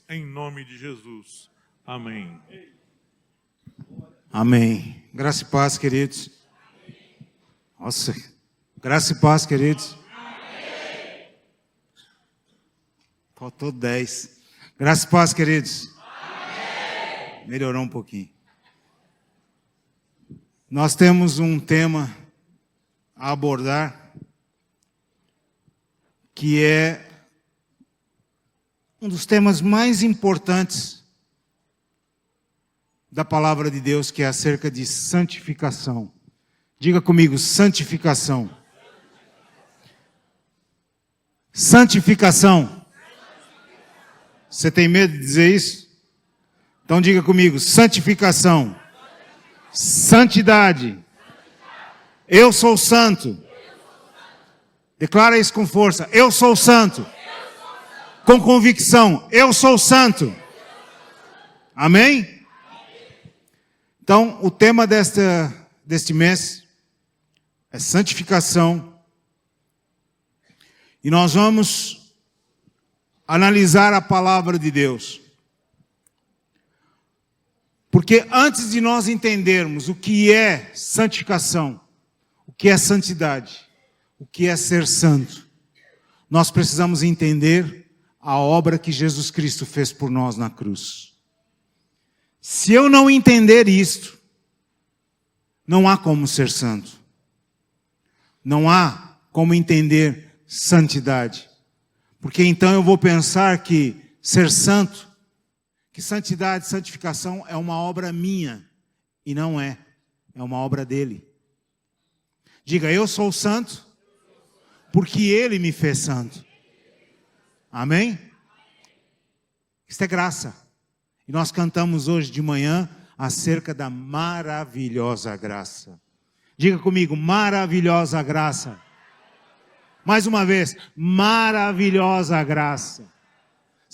em nome de Jesus. Amém. Amém. Graça e paz, queridos. Nossa, graça e paz, queridos. Faltou 10. Graça e paz, queridos. Melhorou um pouquinho. Nós temos um tema a abordar que é um dos temas mais importantes da palavra de Deus, que é acerca de santificação. Diga comigo, santificação. Santificação. Você tem medo de dizer isso? Então diga comigo, santificação. Santidade. Eu sou santo. Declara isso com força. Eu sou santo. Com convicção. Eu sou santo. Amém? Então, o tema deste mês é santificação. E nós vamos analisar a palavra de Deus. Porque antes de nós entendermos o que é santificação, o que é santidade, o que é ser santo, nós precisamos entender a obra que Jesus Cristo fez por nós na cruz. Se eu não entender isto, não há como ser santo. Não há como entender santidade. Porque então eu vou pensar que ser santo, que santidade, santificação é uma obra minha. E não é. É uma obra dele. Diga, eu sou santo porque ele me fez santo. Amém? Isso é graça. E nós cantamos hoje de manhã acerca da maravilhosa graça. Diga comigo, maravilhosa graça. Mais uma vez, maravilhosa graça.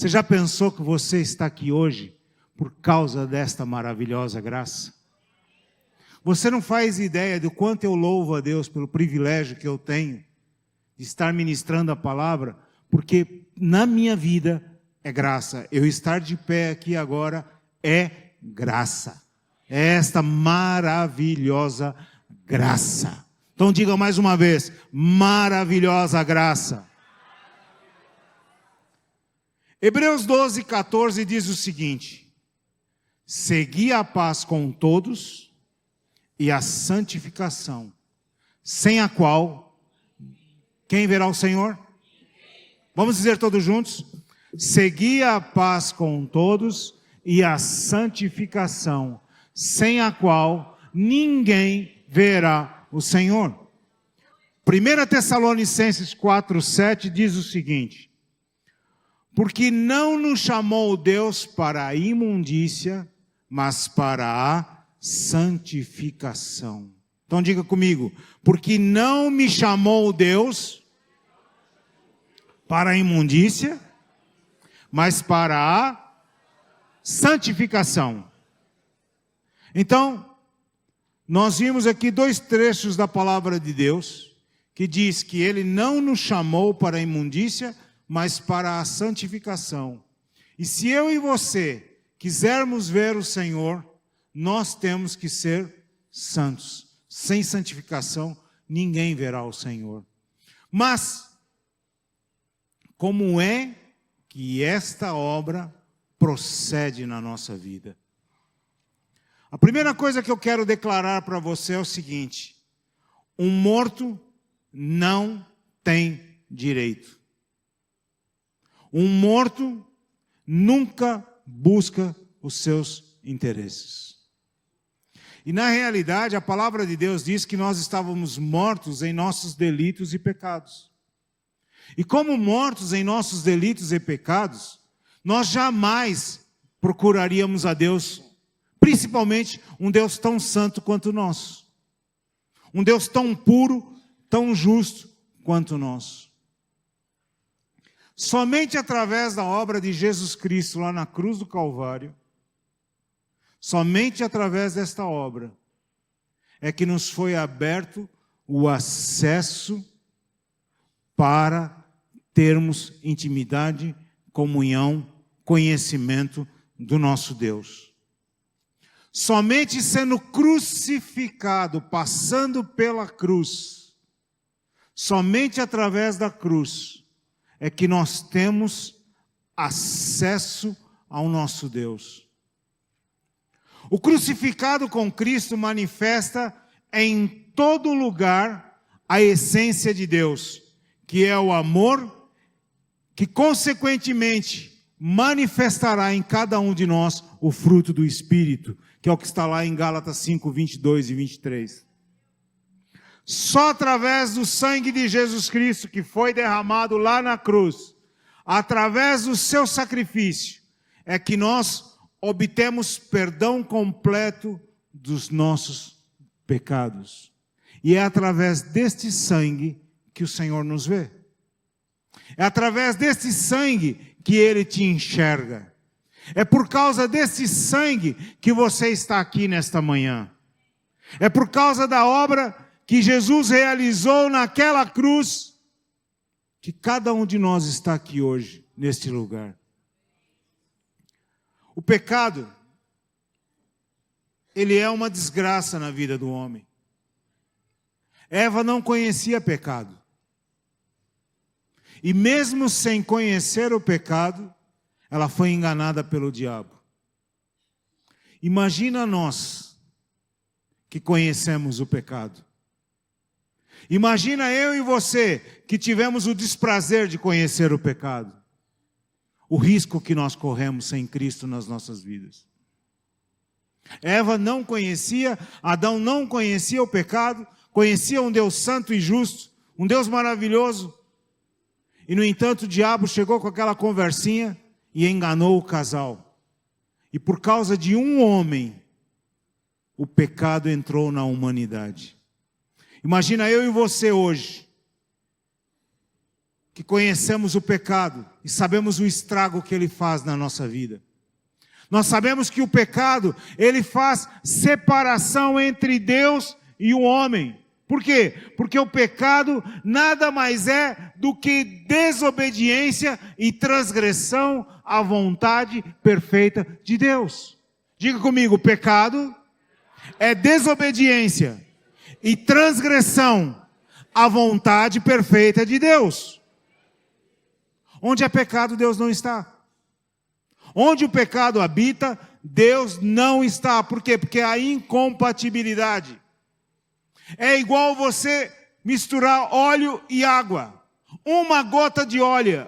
Você já pensou que você está aqui hoje por causa desta maravilhosa graça? Você não faz ideia do quanto eu louvo a Deus pelo privilégio que eu tenho de estar ministrando a palavra, porque na minha vida é graça. Eu estar de pé aqui agora é graça. É esta maravilhosa graça. Então diga mais uma vez, maravilhosa graça. Hebreus 12, 14 diz o seguinte: segui a paz com todos e a santificação, sem a qual, quem verá o Senhor? Vamos dizer todos juntos? Segui a paz com todos e a santificação, sem a qual ninguém verá o Senhor. 1 Tessalonicenses 4, 7 diz o seguinte: porque não nos chamou Deus para a imundícia, mas para a santificação. Então diga comigo, porque não me chamou Deus para a imundícia, mas para a santificação. Então, nós vimos aqui dois trechos da palavra de Deus, que diz que Ele não nos chamou para a imundícia, mas para a santificação. E se eu e você quisermos ver o Senhor, nós temos que ser santos. Sem santificação, ninguém verá o Senhor. Mas, como é que esta obra procede na nossa vida? A primeira coisa que eu quero declarar para você é o seguinte: um morto não tem direito. Um morto nunca busca os seus interesses. E na realidade, a palavra de Deus diz que nós estávamos mortos em nossos delitos e pecados. E como mortos em nossos delitos e pecados, nós jamais procuraríamos a Deus, principalmente um Deus tão santo quanto o nosso. Um Deus tão puro, tão justo quanto o nosso. Somente através da obra de Jesus Cristo lá na cruz do Calvário, somente através desta obra, é que nos foi aberto o acesso para termos intimidade, comunhão conhecimento do nosso Deus. Somente sendo crucificado, passando pela cruz, somente através da cruz, é que nós temos acesso ao nosso Deus. O crucificado com Cristo manifesta em todo lugar a essência de Deus, que é o amor, que consequentemente manifestará em cada um de nós o fruto do Espírito, que é o que está lá em Gálatas 5, 22 e 23. Só através do sangue de Jesus Cristo, que foi derramado lá na cruz, através do seu sacrifício, é que nós obtemos perdão completo dos nossos pecados. E é através deste sangue que o Senhor nos vê. É através deste sangue que Ele te enxerga. É por causa desse sangue que você está aqui nesta manhã. É por causa da obra que Jesus realizou naquela cruz que cada um de nós está aqui hoje, neste lugar. O pecado, ele é uma desgraça na vida do homem. Eva não conhecia pecado. E mesmo sem conhecer o pecado, ela foi enganada pelo diabo. Imagina nós que conhecemos o pecado. Imagina eu e você que tivemos o desprazer de conhecer o pecado. O risco que nós corremos sem Cristo nas nossas vidas. Eva não conhecia, Adão não conhecia o pecado, conhecia um Deus santo e justo, um Deus maravilhoso. E no entanto o diabo chegou com aquela conversinha e enganou o casal. E por causa de um homem, o pecado entrou na humanidade. Imagina eu e você hoje, que conhecemos o pecado e sabemos o estrago que ele faz na nossa vida. Nós sabemos que o pecado, ele faz separação entre Deus e o homem. Por quê? Porque o pecado nada mais é do que desobediência e transgressão à vontade perfeita de Deus. Diga comigo, pecado é desobediência e transgressão à vontade perfeita de Deus. Onde há pecado, Deus não está. Onde o pecado habita, Deus não está. Por quê? Porque há incompatibilidade. É igual você misturar óleo e água. Uma gota de óleo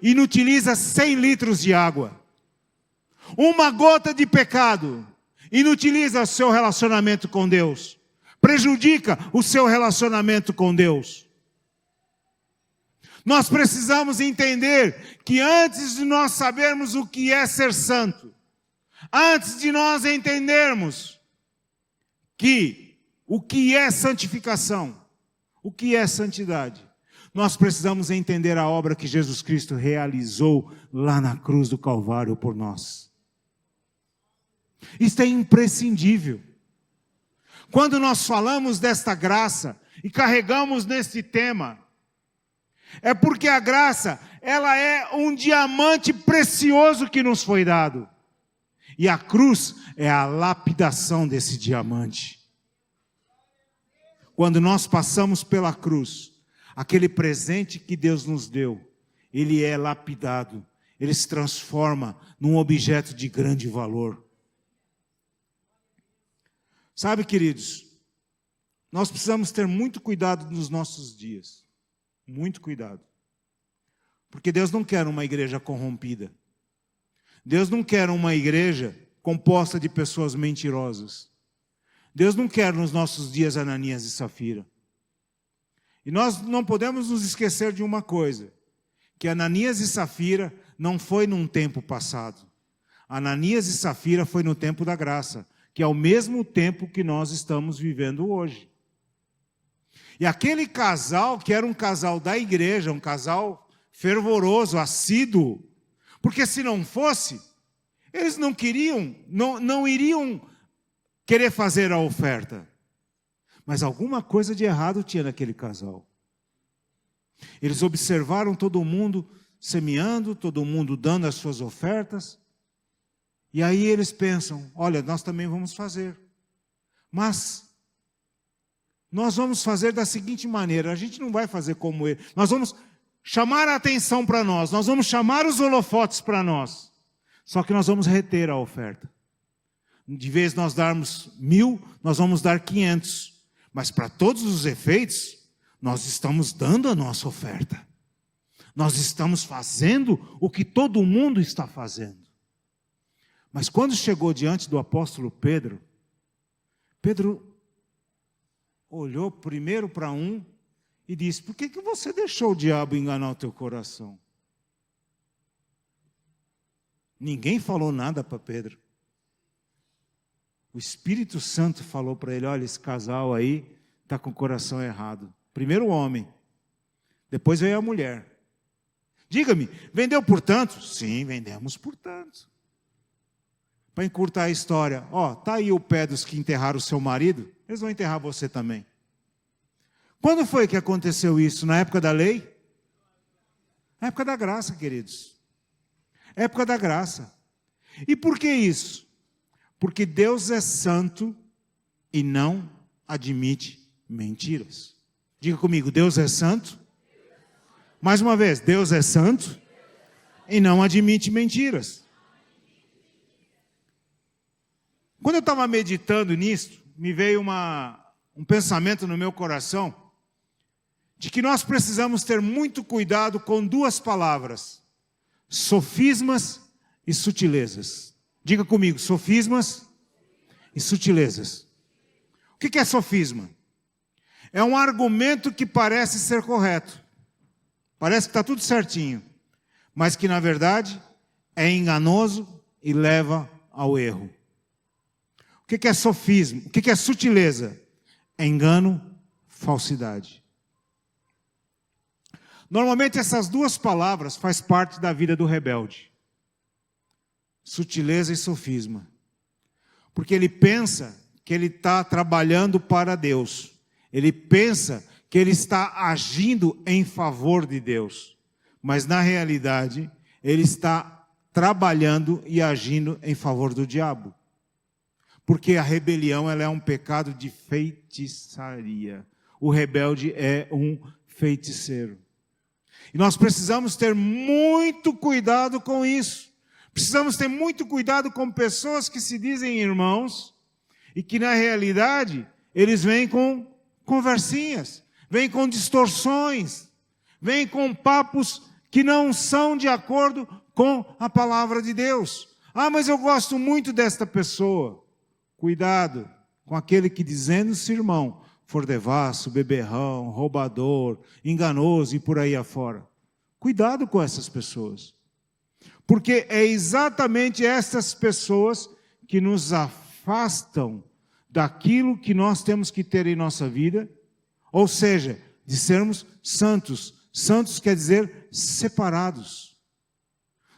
inutiliza 100 litros de água. Uma gota de pecado inutiliza o seu relacionamento com Deus. Prejudica o seu relacionamento com Deus. Nós precisamos entender que antes de nós sabermos o que é ser santo, antes de nós entendermos o que é santificação, o que é santidade, nós precisamos entender a obra que Jesus Cristo realizou lá na cruz do Calvário por nós. Isso é imprescindível. Quando nós falamos desta graça e carregamos neste tema, é porque a graça, ela é um diamante precioso que nos foi dado. E a cruz é a lapidação desse diamante. Quando nós passamos pela cruz, aquele presente que Deus nos deu, ele é lapidado, ele se transforma num objeto de grande valor. Sabe, queridos, nós precisamos ter muito cuidado nos nossos dias. Muito cuidado. Porque Deus não quer uma igreja corrompida. Deus não quer uma igreja composta de pessoas mentirosas. Deus não quer nos nossos dias Ananias e Safira. E nós não podemos nos esquecer de uma coisa, que Ananias e Safira não foi num tempo passado. Ananias e Safira foi no tempo da graça, que é o mesmo tempo que nós estamos vivendo hoje. E aquele casal, que era um casal da igreja, um casal fervoroso, assíduo, porque se não fosse, eles não iriam querer fazer a oferta. Mas alguma coisa de errado tinha naquele casal. Eles observaram todo mundo semeando, todo mundo dando as suas ofertas. E aí eles pensam, olha, nós também vamos fazer. Mas nós vamos fazer da seguinte maneira, a gente não vai fazer como ele. Nós vamos chamar a atenção para nós vamos chamar os holofotes para nós. Só que nós vamos reter a oferta. De vez nós darmos 1.000, nós vamos dar 500. Mas para todos os efeitos, nós estamos dando a nossa oferta. Nós estamos fazendo o que todo mundo está fazendo. Mas quando chegou diante do apóstolo Pedro, Pedro olhou primeiro para um e disse, por que você deixou o diabo enganar o teu coração? Ninguém falou nada para Pedro. O Espírito Santo falou para ele, olha, esse casal aí está com o coração errado. Primeiro o homem, depois veio a mulher. Diga-me, vendeu por tanto? Sim, vendemos por tanto. Para encurtar a história, está aí o pé dos que enterraram o seu marido, eles vão enterrar você também. Quando foi que aconteceu isso? Na época da lei? Na época da graça, queridos. Época da graça. E por que isso? Porque Deus é santo e não admite mentiras. Diga comigo, Deus é santo. Mais uma vez, Deus é santo e não admite mentiras. Quando eu estava meditando nisso, me veio um pensamento no meu coração de que nós precisamos ter muito cuidado com duas palavras, sofismas e sutilezas. Diga comigo, sofismas e sutilezas. O que é sofisma? É um argumento que parece ser correto. Parece que está tudo certinho. Mas que na verdade é enganoso e leva ao erro. O que é sofisma? O que é sutileza? É engano, falsidade. Normalmente essas duas palavras fazem parte da vida do rebelde. Sutileza e sofisma. Porque ele pensa que ele está trabalhando para Deus. Ele pensa que ele está agindo em favor de Deus. Mas na realidade, ele está trabalhando e agindo em favor do diabo. Porque a rebelião ela é um pecado de feitiçaria. O rebelde é um feiticeiro. E nós precisamos ter muito cuidado com isso. Precisamos ter muito cuidado com pessoas que se dizem irmãos e que na realidade eles vêm com conversinhas, vêm com distorções, vêm com papos que não são de acordo com a palavra de Deus. Ah, mas eu gosto muito desta pessoa. Cuidado com aquele que dizendo-se irmão, for devasso, beberrão, roubador, enganoso e por aí afora. Cuidado com essas pessoas. Porque é exatamente essas pessoas que nos afastam daquilo que nós temos que ter em nossa vida, ou seja, de sermos santos. Santos quer dizer separados.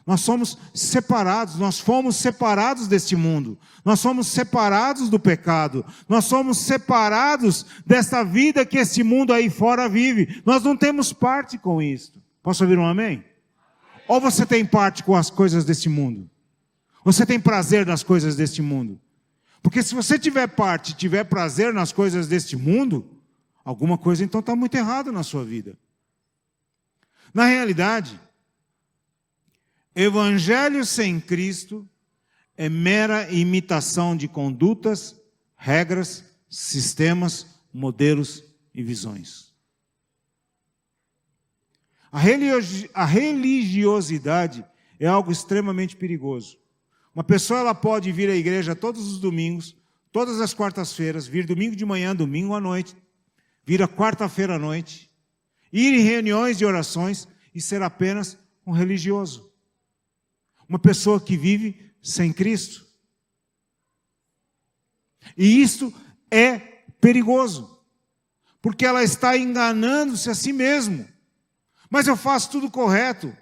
Nós somos separados, nós fomos separados deste mundo. Nós somos separados do pecado. Nós somos separados desta vida que este mundo aí fora vive. Nós não temos parte com isso. Posso ouvir um amém? Ou você tem parte com as coisas deste mundo? Você tem prazer nas coisas deste mundo? Porque se você tiver parte, tiver prazer nas coisas deste mundo, alguma coisa então está muito errada na sua vida. Na realidade, evangelho sem Cristo é mera imitação de condutas, regras, sistemas, modelos e visões. A religiosidade é algo extremamente perigoso. Uma pessoa ela pode vir à igreja todos os domingos, todas as quartas-feiras, vir domingo de manhã, domingo à noite, vir à quarta-feira à noite, ir em reuniões de orações e ser apenas um religioso. Uma pessoa que vive sem Cristo. E isso é perigoso, porque ela está enganando-se a si mesma. Mas eu faço tudo correto.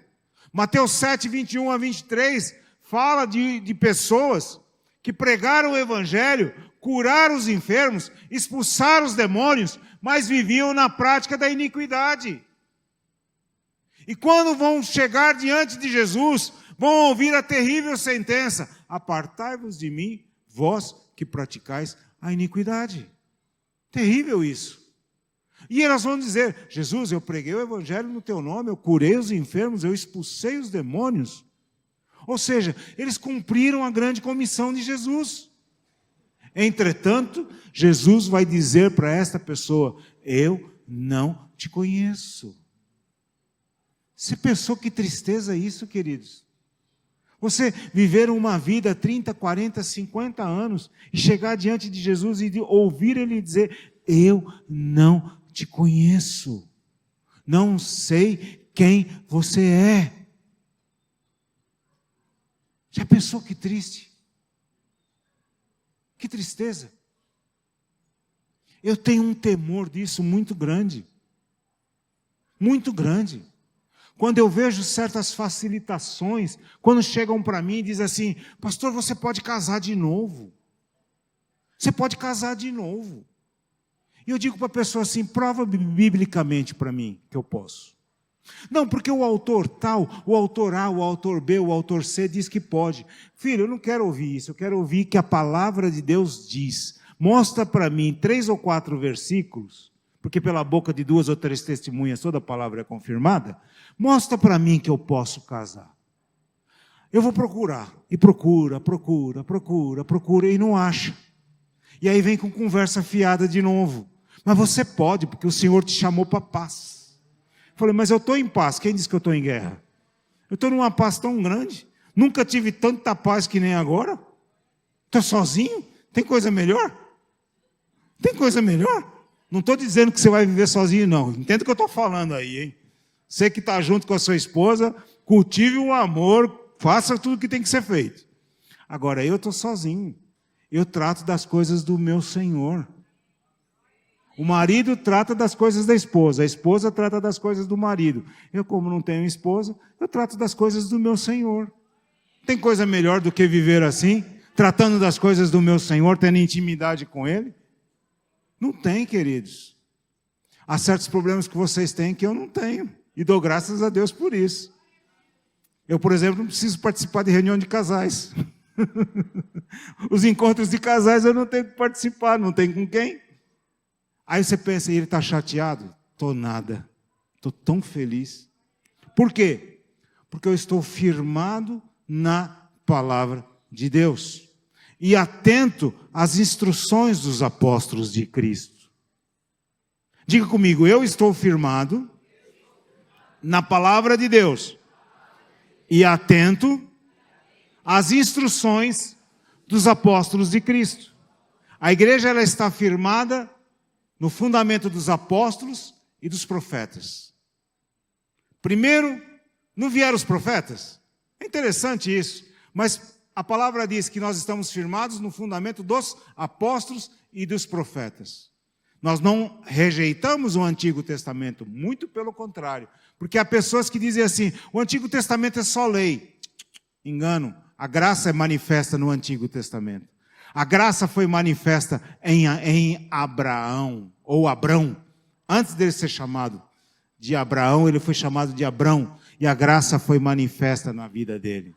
Mateus 7, 21 a 23, fala de pessoas que pregaram o evangelho, curaram os enfermos, expulsaram os demônios, mas viviam na prática da iniquidade. E quando vão chegar diante de Jesus, vão ouvir a terrível sentença: apartai-vos de mim, vós que praticais a iniquidade. Terrível isso. E elas vão dizer: Jesus, eu preguei o evangelho no teu nome, eu curei os enfermos, eu expulsei os demônios. Ou seja, eles cumpriram a grande comissão de Jesus. Entretanto, Jesus vai dizer para esta pessoa: eu não te conheço. Você pensou que tristeza isso, queridos? Você viver uma vida 30, 40, 50 anos e chegar diante de Jesus e ouvir Ele dizer: eu não te conheço, não sei quem você é. Já pensou que triste? Que tristeza. Eu tenho um temor disso muito grande. Muito grande. Quando eu vejo certas facilitações, quando chegam para mim e dizem assim: pastor, você pode casar de novo. Você pode casar de novo. E eu digo para a pessoa assim: prova biblicamente para mim que eu posso. Não, porque o autor tal, o autor A, o autor B, o autor C diz que pode. Filho, eu não quero ouvir isso, eu quero ouvir que a palavra de Deus diz. Mostra para mim 3 ou 4 versículos, porque pela boca de 2 ou 3 testemunhas toda a palavra é confirmada. Mostra para mim que eu posso casar. Eu vou procurar, e procura, e não acha. E aí vem com conversa fiada de novo. Mas você pode, porque o Senhor te chamou para paz. Falei: mas eu estou em paz, quem disse que eu estou em guerra? Eu estou numa paz tão grande, nunca tive tanta paz que nem agora. Estou sozinho, tem coisa melhor? Tem coisa melhor? Não estou dizendo que você vai viver sozinho, não. Entenda o que eu estou falando aí, hein? Você que está junto com a sua esposa, cultive o amor, faça tudo o que tem que ser feito. Agora, eu estou sozinho. Eu trato das coisas do meu Senhor. O marido trata das coisas da esposa, a esposa trata das coisas do marido. Eu, como não tenho esposa, eu trato das coisas do meu Senhor. Tem coisa melhor do que viver assim, tratando das coisas do meu Senhor, tendo intimidade com Ele? Não tem, queridos. Há certos problemas que vocês têm que eu não tenho, e dou graças a Deus por isso. Eu, por exemplo, não preciso participar de reunião de casais. Os encontros de casais eu não tenho que participar, não tem com quem. Aí você pensa: e ele está chateado? Estou nada, estou tão feliz. Por quê? Porque eu estou firmado na palavra de Deus e atento às instruções dos apóstolos de Cristo. Diga comigo: eu estou firmado na palavra de Deus e atento às instruções dos apóstolos de Cristo. A igreja, ela está firmada no fundamento dos apóstolos e dos profetas. Primeiro, não vieram os profetas? É interessante isso, mas a palavra diz que nós estamos firmados no fundamento dos apóstolos e dos profetas. Nós não rejeitamos o Antigo Testamento, muito pelo contrário, porque há pessoas que dizem assim: o Antigo Testamento é só lei. Engano, a graça é manifesta no Antigo Testamento. A graça foi manifesta em Abraão, ou Abrão. Antes dele ser chamado de Abraão, ele foi chamado de Abrão. E a graça foi manifesta na vida dele.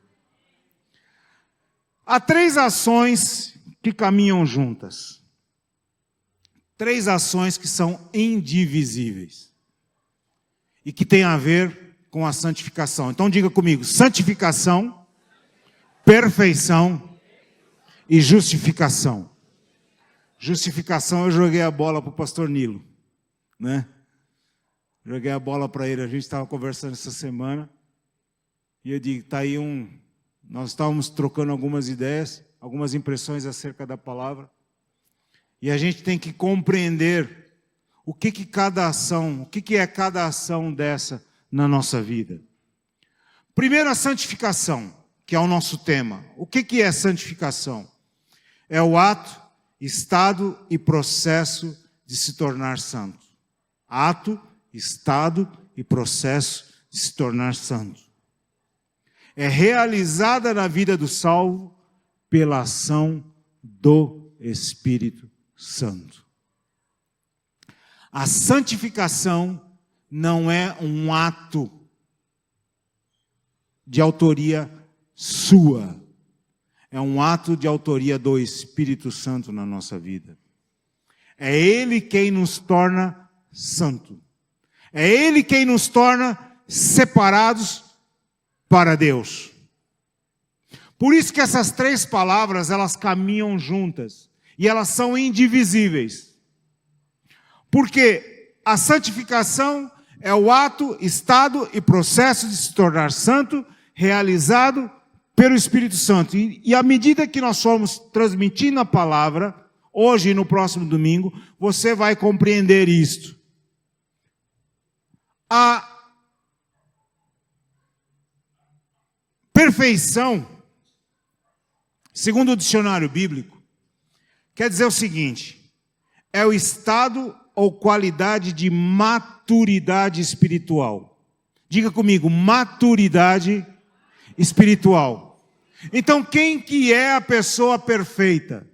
Há 3 ações que caminham juntas. 3 ações que são indivisíveis. E que têm a ver com a santificação. Então diga comigo: santificação, perfeição e justificação. Justificação, eu joguei a bola para o pastor Nilo, né? Joguei a bola para ele, a gente estava conversando essa semana, e eu digo: está aí nós estávamos trocando algumas ideias, algumas impressões acerca da palavra, e a gente tem que compreender o que é cada ação dessa na nossa vida. Primeiro, a santificação, que é o nosso tema. O que é santificação? É o ato, estado e processo de se tornar santo. Ato, estado e processo de se tornar santo. É realizada na vida do salvo pela ação do Espírito Santo. A santificação não é um ato de autoria sua. É um ato de autoria do Espírito Santo na nossa vida. É Ele quem nos torna santo. É Ele quem nos torna separados para Deus. Por isso que essas três palavras, elas caminham juntas. E elas são indivisíveis. Porque a santificação é o ato, estado e processo de se tornar santo, realizado pelo Espírito Santo. E à medida que nós formos transmitindo a palavra, hoje e no próximo domingo, você vai compreender isto. A perfeição, segundo o dicionário bíblico, quer dizer o seguinte: é o estado ou qualidade de maturidade espiritual. Diga comigo, maturidade espiritual. Então, quem que é a pessoa perfeita?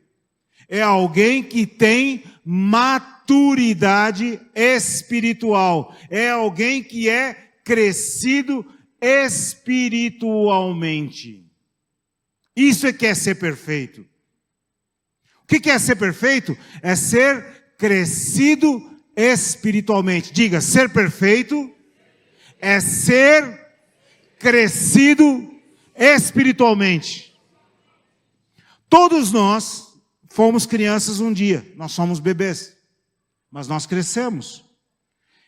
É alguém que tem maturidade espiritual. É alguém que é crescido espiritualmente. Isso é que é ser perfeito. O que é ser perfeito? É ser crescido espiritualmente. Diga, ser perfeito é ser crescido espiritualmente. Todos nós fomos crianças um dia, nós somos bebês, mas nós crescemos.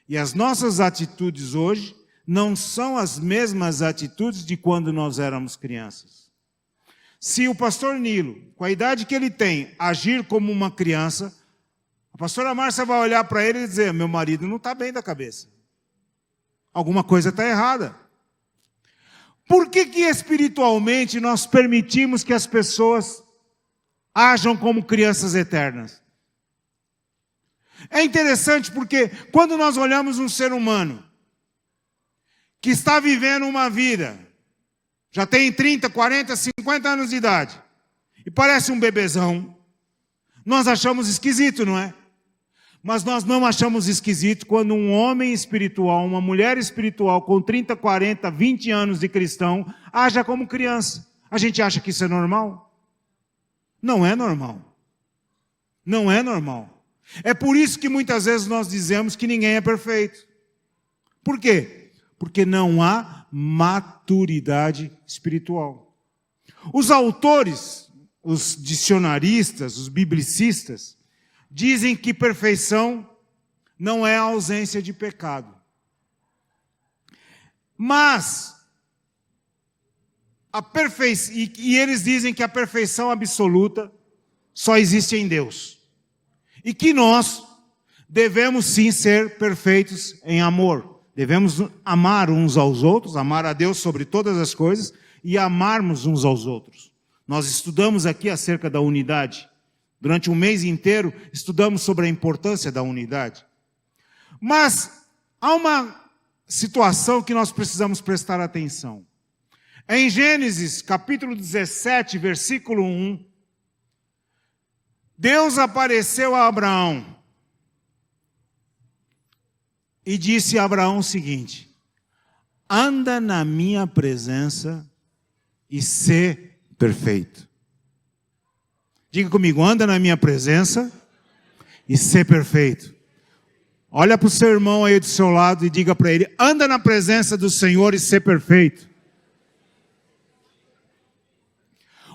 E as nossas atitudes hoje não são as mesmas atitudes de quando nós éramos crianças. Se o pastor Nilo, com a idade que ele tem, agir como uma criança, a pastora Márcia vai olhar para ele e dizer: meu marido não está bem da cabeça. Alguma coisa está errada. Por que espiritualmente nós permitimos que as pessoas ajam como crianças eternas? É interessante porque quando nós olhamos um ser humano que está vivendo uma vida, já tem 30, 40, 50 anos de idade, e parece um bebezão, nós achamos esquisito, não é? Mas nós não achamos esquisito quando um homem espiritual, uma mulher espiritual com 30, 40, 20 anos de cristão, haja como criança. A gente acha que isso é normal? Não é normal. Não é normal. É por isso que muitas vezes nós dizemos que ninguém é perfeito. Por quê? Porque não há maturidade espiritual. Os autores, os dicionaristas, os biblicistas, dizem que perfeição não é a ausência de pecado. Mas, e eles dizem que a perfeição absoluta só existe em Deus. E que nós devemos sim ser perfeitos em amor. Devemos amar uns aos outros, amar a Deus sobre todas as coisas e amarmos uns aos outros. Nós estudamos aqui acerca da unidade. Durante um mês inteiro, estudamos sobre a importância da unidade. Mas há uma situação que nós precisamos prestar atenção. Em Gênesis, capítulo 17, versículo 1, Deus apareceu a Abraão e disse a Abraão o seguinte: anda na minha presença e sê perfeito. Diga comigo, anda na minha presença e sê perfeito. Olha para o seu irmão aí do seu lado e diga para ele: anda na presença do Senhor e sê perfeito.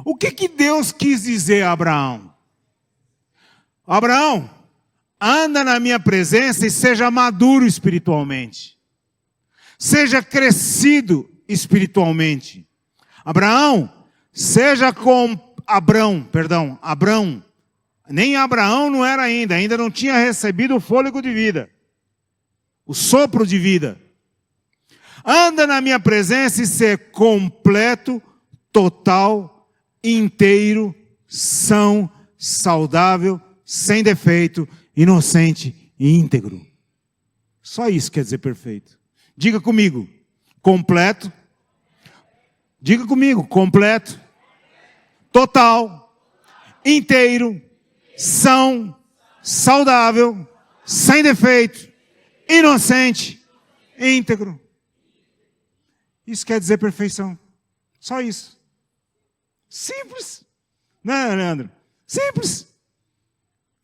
O que Deus quis dizer a Abraão? Abraão, anda na minha presença e seja maduro espiritualmente. Seja crescido espiritualmente. Abraão, seja com Abrão, nem Abraão não era ainda não tinha recebido o fôlego de vida, o sopro de vida. Anda na minha presença e ser completo, total, inteiro, são, saudável, sem defeito, inocente e íntegro. Só isso quer dizer perfeito. Diga comigo, completo. Diga comigo, completo, total, inteiro, são, saudável, sem defeito, inocente, íntegro. Isso quer dizer perfeição. Só isso. Simples. Né, Leandro? Simples.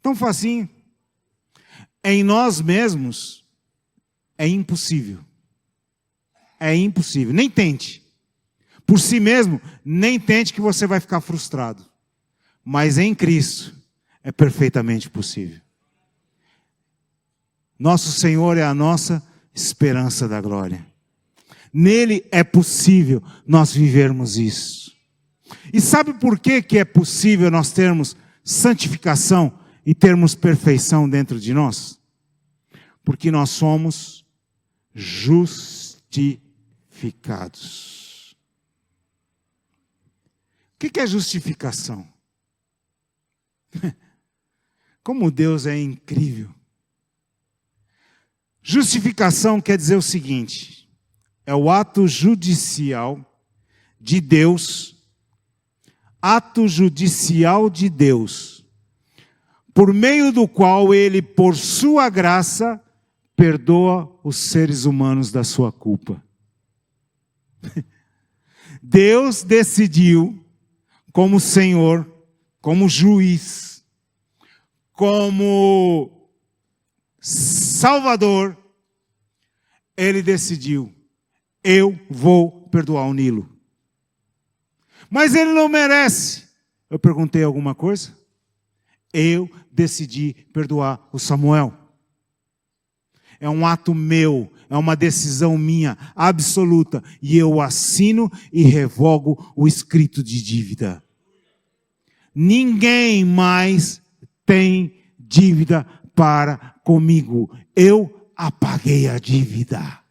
Tão facinho. Em nós mesmos é impossível. É impossível. Nem tente. Por si mesmo, nem tente que você vai ficar frustrado. Mas em Cristo é perfeitamente possível. Nosso Senhor é a nossa esperança da glória. Nele é possível nós vivermos isso. E sabe por que é possível nós termos santificação e termos perfeição dentro de nós? Porque nós somos justificados. O que é justificação? Como Deus é incrível. Justificação quer dizer o seguinte: é o ato judicial de Deus, por meio do qual Ele, por sua graça, perdoa os seres humanos da sua culpa. Deus decidiu, como Senhor, como juiz, como Salvador, Ele decidiu: eu vou perdoar o Nilo. Mas ele não merece. Eu perguntei alguma coisa? Eu decidi perdoar o Samuel. É um ato meu, é uma decisão minha, absoluta. E eu assino e revogo o escrito de dívida. Ninguém mais tem dívida para comigo. Eu apaguei a dívida.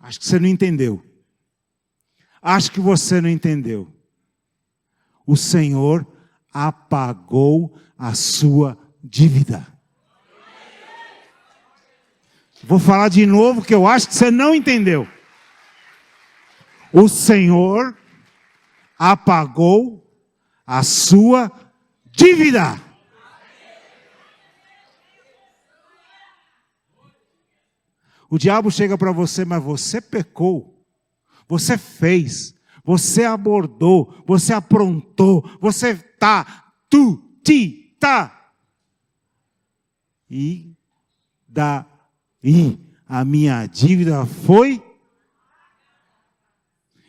Acho que você não entendeu. Acho que você não entendeu. O Senhor apagou a sua dívida. Vou falar de novo que eu acho que você não entendeu. O Senhor apagou a sua dívida. O diabo chega para você, mas você pecou. Você fez, você abordou, você aprontou, você E daí a minha dívida foi?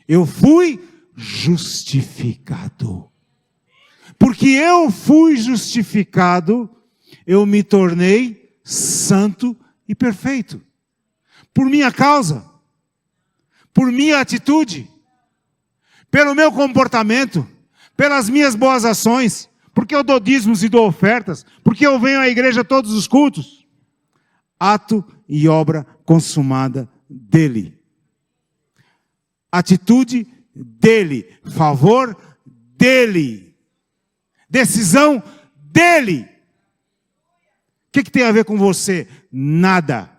Eu fui justificado. Porque eu fui justificado, eu me tornei santo e perfeito. Por minha causa. Por minha atitude, pelo meu comportamento, pelas minhas boas ações, porque eu dou dízimos e dou ofertas, porque eu venho à igreja todos os cultos. Ato e obra consumada dele. Atitude dele, favor dele, decisão dele. O que tem a ver com você? Nada.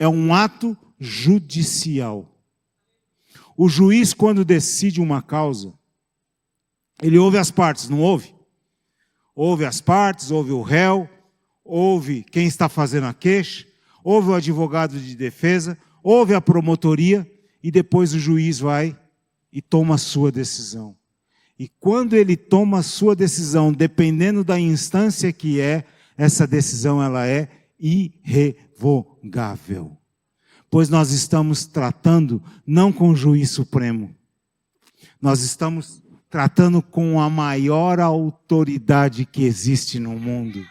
É um ato judicial. O juiz, quando decide uma causa, ele ouve as partes, não ouve? Ouve as partes, ouve o réu, ouve quem está fazendo a queixa, ouve o advogado de defesa, ouve a promotoria, e depois o juiz vai e toma a sua decisão. E quando ele toma a sua decisão, dependendo da instância que é, essa decisão ela é irrevogável. Pois nós estamos tratando não com o juiz supremo. Nós estamos tratando com a maior autoridade que existe no mundo.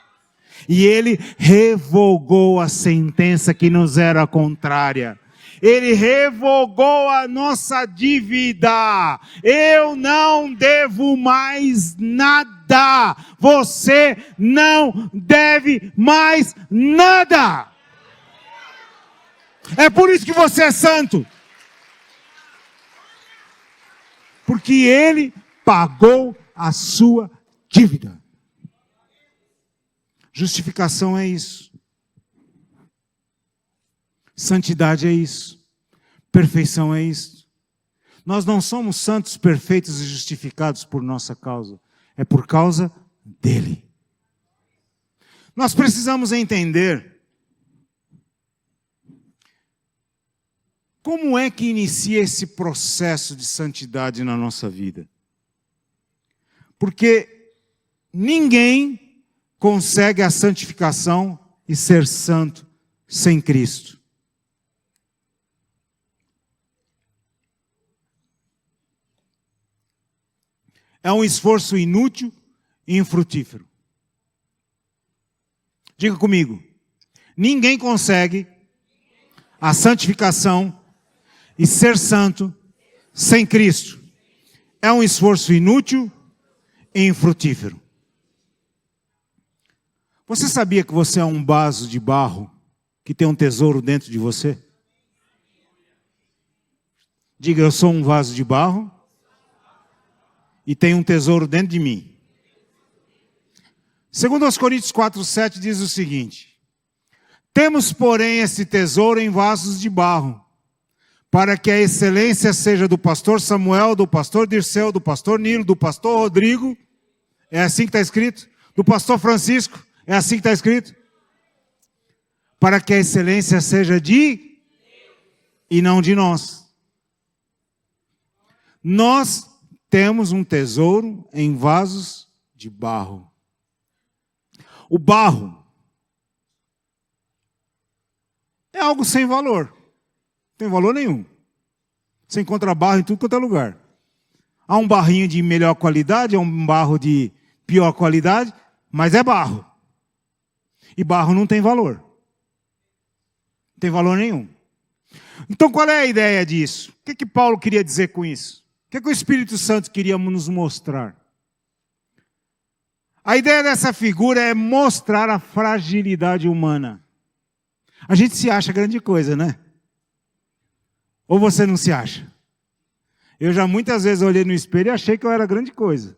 E ele revogou a sentença que nos era contrária. Ele revogou a nossa dívida. Eu não devo mais nada. Você não deve mais nada. É por isso que você é santo. Porque ele pagou a sua dívida. Justificação é isso. Santidade é isso. Perfeição é isso. Nós não somos santos, perfeitos e justificados por nossa causa. É por causa dele. Nós precisamos entender Como é que inicia esse processo de santidade na nossa vida? Porque ninguém consegue a santificação e ser santo sem Cristo. É um esforço inútil e infrutífero. Diga comigo. Ninguém consegue a santificação e ser santo sem Cristo. É um esforço inútil e infrutífero. Você sabia que você é um vaso de barro que tem um tesouro dentro de você? Diga, eu sou um vaso de barro e tem um tesouro dentro de mim. Segundo aos Coríntios 4:7 diz o seguinte: temos, porém, esse tesouro em vasos de barro, para que a excelência seja do pastor Samuel, do pastor Dirceu, do pastor Nilo, do pastor Rodrigo, é assim que está escrito, do pastor Francisco, é assim que está escrito, para que a excelência seja de e não de nós. Nós temos um tesouro em vasos de barro. O barro é algo sem valor. Não tem valor nenhum. Você encontra barro em tudo quanto é lugar. Há um barrinho de melhor qualidade, há um barro de pior qualidade, mas é barro. E barro não tem valor. Não tem valor nenhum. Então qual é a ideia disso? O que Paulo queria dizer com isso? O que o Espírito Santo queria nos mostrar? A ideia dessa figura é mostrar a fragilidade humana. A gente se acha grande coisa, né? Ou você não se acha? Eu já muitas vezes olhei no espelho e achei que eu era grande coisa.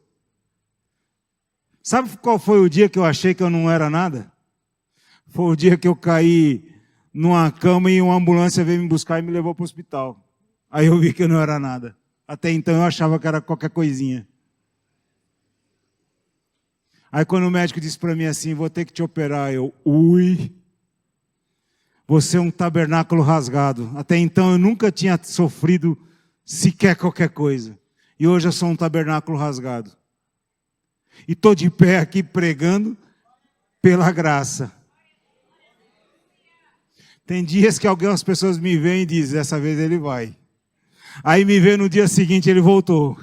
Sabe qual foi o dia que eu achei que eu não era nada? Foi o dia que eu caí numa cama e uma ambulância veio me buscar e me levou para o hospital. Aí eu vi que eu não era nada. Até então eu achava que era qualquer coisinha. Aí quando o médico disse para mim assim, vou ter que te operar, você é um tabernáculo rasgado. Até então eu nunca tinha sofrido sequer qualquer coisa. E hoje eu sou um tabernáculo rasgado. E estou de pé aqui pregando pela graça. Tem dias que algumas pessoas me veem e dizem, dessa vez ele vai. Aí me vê no dia seguinte, ele voltou.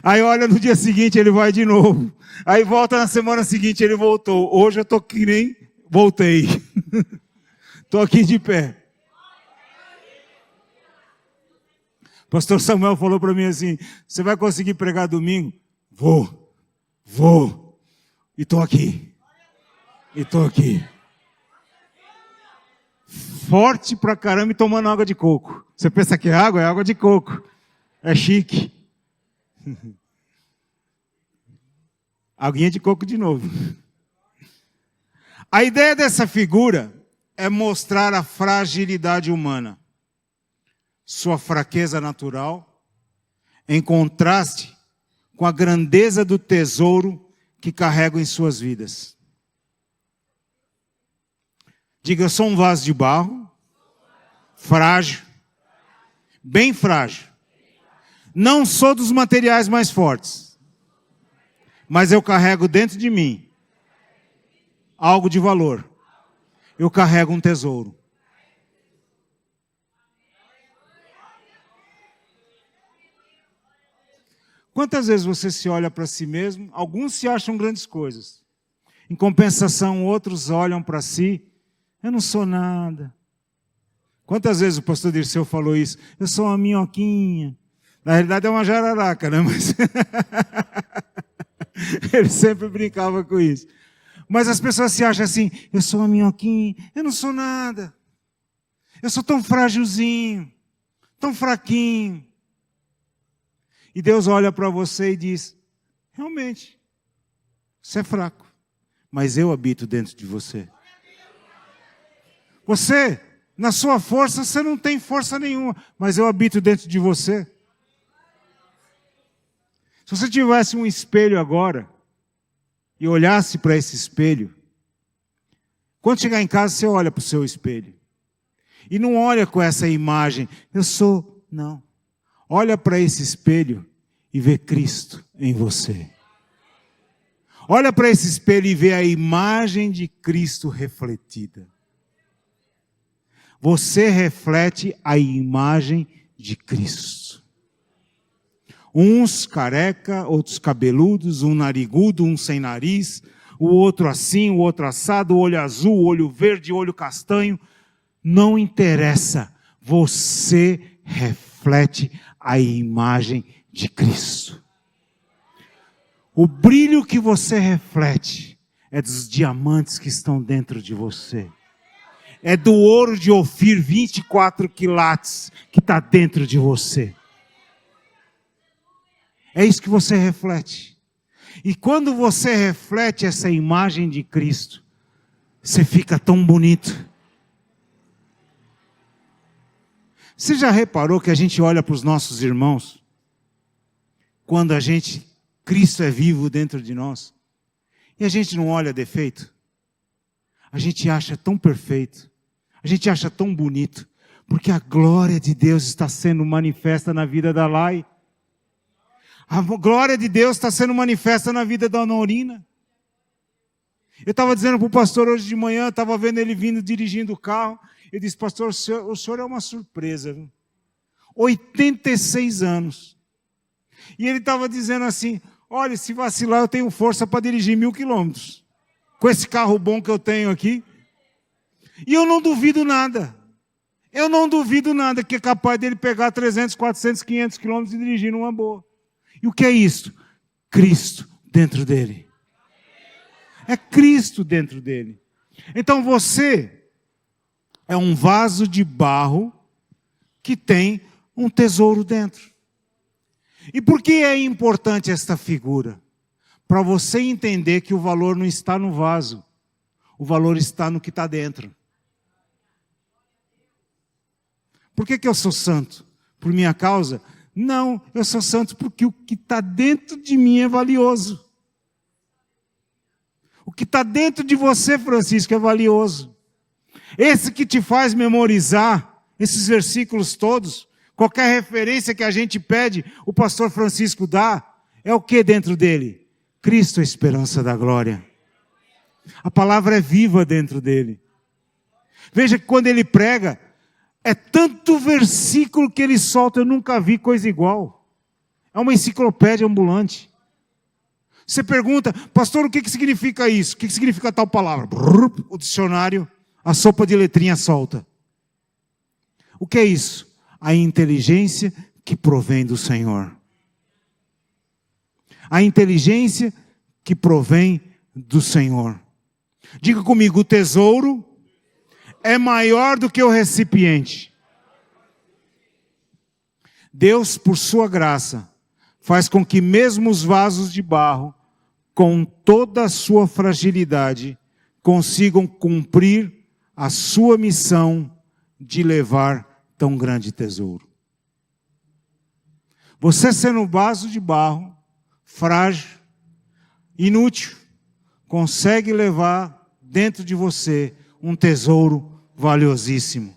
Aí olha no dia seguinte, ele vai de novo. Aí volta na semana seguinte, ele voltou. Hoje eu estou que nem voltei. Estou aqui de pé. Pastor Samuel falou para mim assim, você vai conseguir pregar domingo? Vou. E estou aqui. Forte pra caramba e tomando água de coco. Você pensa que é água de coco. É chique. Aguinha de coco de novo. A ideia dessa figura é mostrar a fragilidade humana, sua fraqueza natural, em contraste com a grandeza do tesouro que carregam em suas vidas. Diga, eu sou um vaso de barro, frágil, bem frágil. Não sou dos materiais mais fortes, mas eu carrego dentro de mim algo de valor. Eu carrego um tesouro. Quantas vezes você se olha para si mesmo? Alguns se acham grandes coisas. Em compensação, outros olham para si. Eu não sou nada. Quantas vezes o pastor Dirceu falou isso? Eu sou uma minhoquinha. Na realidade é uma jararaca, né? Mas ele sempre brincava com isso. Mas as pessoas se acham assim, eu sou uma minhoquinha, eu não sou nada. Eu sou tão frágilzinho, tão fraquinho. E Deus olha para você e diz, realmente, você é fraco, mas eu habito dentro de você. Você, na sua força, você não tem força nenhuma, mas eu habito dentro de você. Se você tivesse um espelho agora, e olhasse para esse espelho, quando chegar em casa, você olha para o seu espelho, E não olha com essa imagem, não. Olha para esse espelho e vê Cristo em você. Olha para esse espelho e vê a imagem de Cristo refletida. Você reflete a imagem de Cristo. Uns careca, outros cabeludos, um narigudo, um sem nariz, o outro assim, o outro assado, o olho azul, o olho verde, o olho castanho. Não interessa. Você reflete a imagem de Cristo. O brilho que você reflete é dos diamantes que estão dentro de você. É do ouro de Ofir 24 quilates que está dentro de você. É isso que você reflete. E quando você reflete essa imagem de Cristo, você fica tão bonito. Você já reparou que a gente olha para os nossos irmãos, quando Cristo é vivo dentro de nós, e a gente não olha defeito? A gente acha tão perfeito, a gente acha tão bonito, porque a glória de Deus está sendo manifesta na vida da Lai. A glória de Deus está sendo manifesta na vida da Norina. Eu estava dizendo para o pastor hoje de manhã, estava vendo ele vindo dirigindo o carro, eu disse, pastor, o senhor é uma surpresa, viu? 86 anos. E ele estava dizendo assim, olha, se vacilar eu tenho força para dirigir 1000 quilômetros. Com esse carro bom que eu tenho aqui. E eu não duvido nada. Eu não duvido nada que é capaz dele pegar 300, 400, 500 quilômetros e dirigir numa boa. E o que é isso? Cristo dentro dele. É Cristo dentro dele. Então você é um vaso de barro que tem um tesouro dentro. E por que é importante esta figura? Para você entender que o valor não está no vaso. O valor está no que está dentro. Por que eu sou santo? Por minha causa? Não, eu sou santo porque o que está dentro de mim é valioso. O que está dentro de você, Francisco, é valioso. Esse que te faz memorizar esses versículos todos, qualquer referência que a gente pede, o pastor Francisco dá, é o que dentro dele? Cristo, a esperança da glória. A palavra é viva dentro dele. Veja que quando ele prega, é tanto versículo que ele solta, eu nunca vi coisa igual. É uma enciclopédia ambulante. Você pergunta, pastor, o que significa isso? O que significa tal palavra? O dicionário, a sopa de letrinha solta. O que é isso? A inteligência que provém do Senhor. A inteligência que provém do Senhor. Diga comigo, o tesouro é maior do que o recipiente. Deus, por sua graça, faz com que mesmo os vasos de barro, com toda a sua fragilidade, consigam cumprir a sua missão de levar tão grande tesouro. Você sendo um vaso de barro, frágil, inútil, consegue levar dentro de você um tesouro valiosíssimo.